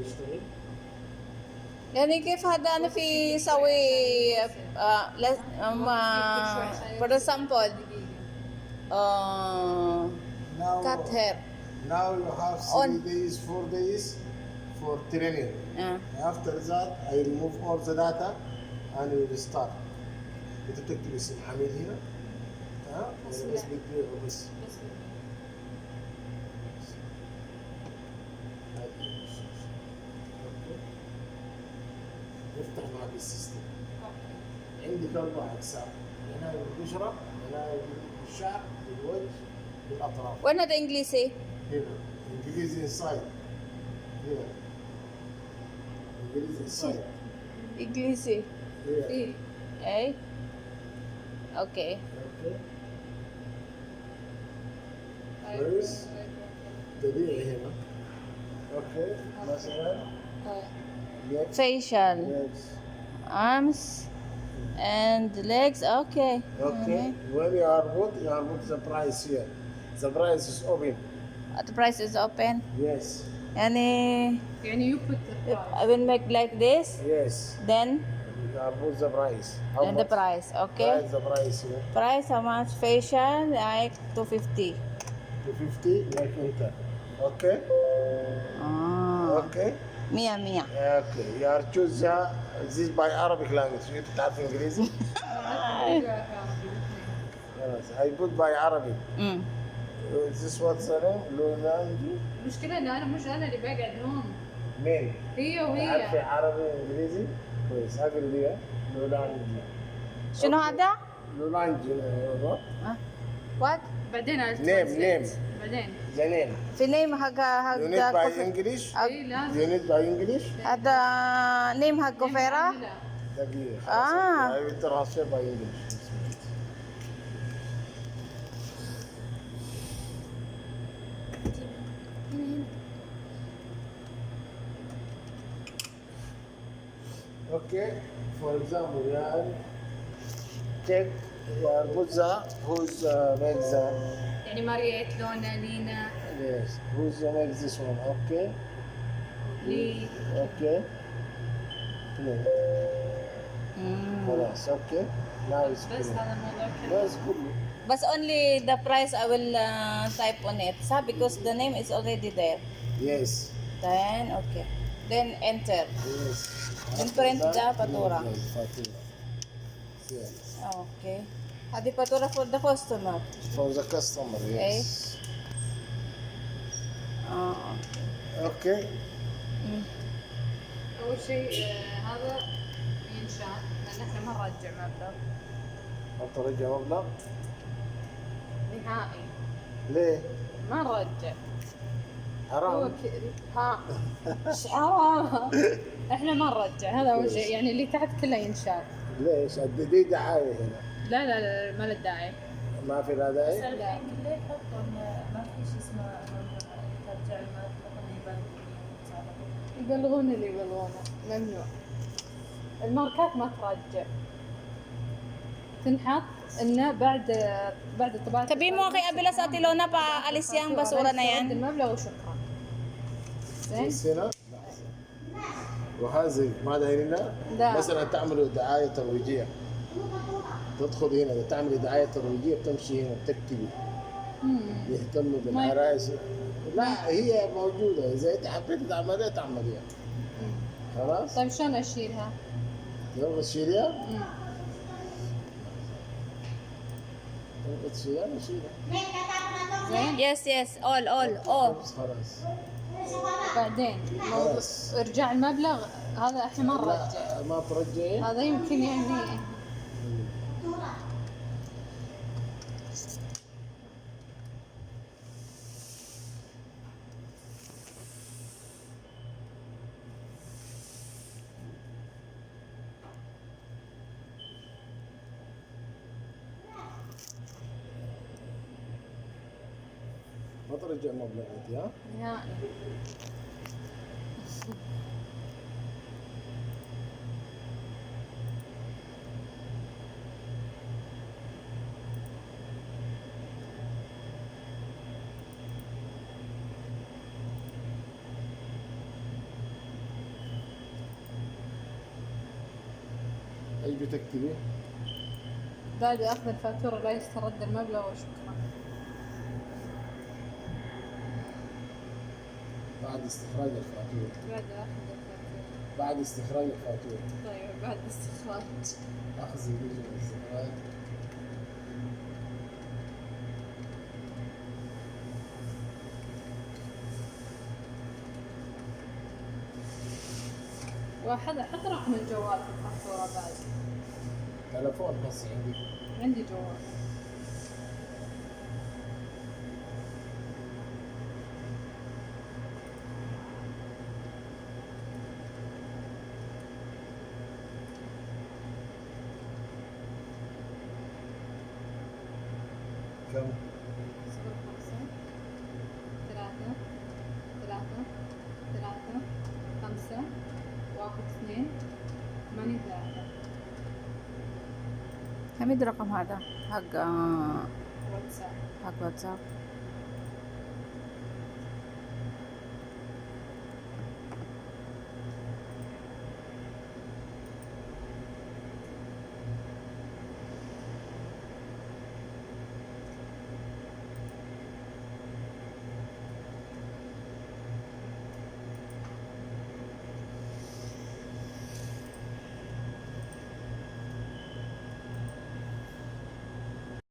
يشتغل. يعني كيف هذا أنا في يسوي for example cut hair Now you have 3 on days, 4 days for training. After that, I remove all the data and we will start. أنت بتكتب اسم حميد هنا. بس بتبيع وبس. نفتح معك السيستم. عندك 4 أقسام. هنا بالبشرة، هنا بالشعر، بالوجه، بالأطراف. وين هذا إنجليزي؟ هنا إنجليزي إنسايد. هنا إنجليزي إنسايد. إنجليزي. إيه. أي. أوكي. كويس. تبيعي هنا. أوكي. مثلا. Facial. Arms and legs. Okay. Okay. When you are put the price here. The price is open. The price is open. Yes. يعني you put the price. I will make like this. Yes. Then You are put the price. and the price. Okay. Price the price here. Price how much? Facial like 250. 250 like enter. Okay. Okay. 100. Okay. You are choose this by Arabic language. You تعرف إنجليزي؟ Yes. I put by Arabic. Is this what's the name? Lulanji. المشكلة إن مش أنا اللي بقعد هون. مين؟ هي وهي. تعرفي عربي إنجليزي؟ كويس. أقرأ لي لولانجي. شنو هذا؟ لولانجي. What? بعدين name. بعدين. The name. في name حق You need by English. إيه لازم. You need by English. هذا name حق كوفيرا. دقيقة. I will transfer by English. Okay. For example, you are check. You are put the who's makes the. يعني مريت لونا لينا. Yes. Who's makes this one? Okay. لي. Okay. Play. خلاص. Okay. Now it's بس clear. هذا الموضوع كله. بس كله. But only the price I will type on it, because the name is already there. Yes. Then okay. Then enter. Yes. Then print the fatura. Yes, fatura. Yes. Okay. هذه fatura for the customer. For the customer, yes. Okay. أول شيء هذا ينشأ لأن إحنا ما نرجع مبلغ. ما ترجع مبلغ؟ نهائي. ليه؟ ما نرجع. حرام. ها. حرام. إحنا ما نرجع هذا أول شيء يعني اللي تحت كله ينشال. ليش؟ دي دعاية هنا. لا ما له داعي. ما في لا داعي؟ لا. ليه يحطون ما في شيء اسمه ترجع المبلغ يبلغون اللي يبلغونه ممنوع. الماركات ما ترجع. تنحط إنه بعد طباعة. Sabi mo kay Abela sa Tilona pa alis yang basura na yan. المبلغ وشكرا. زين. بس هنا وهذه ماذا هنا؟ لا. مثلا تعملوا دعاية ترويجية. تدخل هنا تعملي دعاية ترويجية بتمشي هنا بتكتبي. يهتموا بالعرايس. لا هي موجودة إذا أنت حبيت تعمليها تعمليها. خلاص؟ طيب شلون أشيلها؟ يلا تشيليها؟ يلا تشيليها نشيلها. زين. Yes, all. خلاص. بعدين خلاص. ارجاع المبلغ هذا احنا ما نرجع. لا ما ترجعي. هذا يمكن يعني ما ترجع مبلغ انت ها؟ نهائي. ايش بتكتبي؟ دادي أخذ الفاتورة لا يسترد المبلغ وشكرا. بعد استخراج الفاتورة. بعد أخذ الفاتورة. بعد استخراج الفاتورة. طيب بعد استخراج. أخذ يجي الاستخراج. واحد حط رقم الجوال في الفاتورة بعد. تلفون هسه عندي. عندي جوال. كم؟ 05 3 3 3 5 1 2 8 3. حميد رقم هذا حق واتساب. حق واتساب.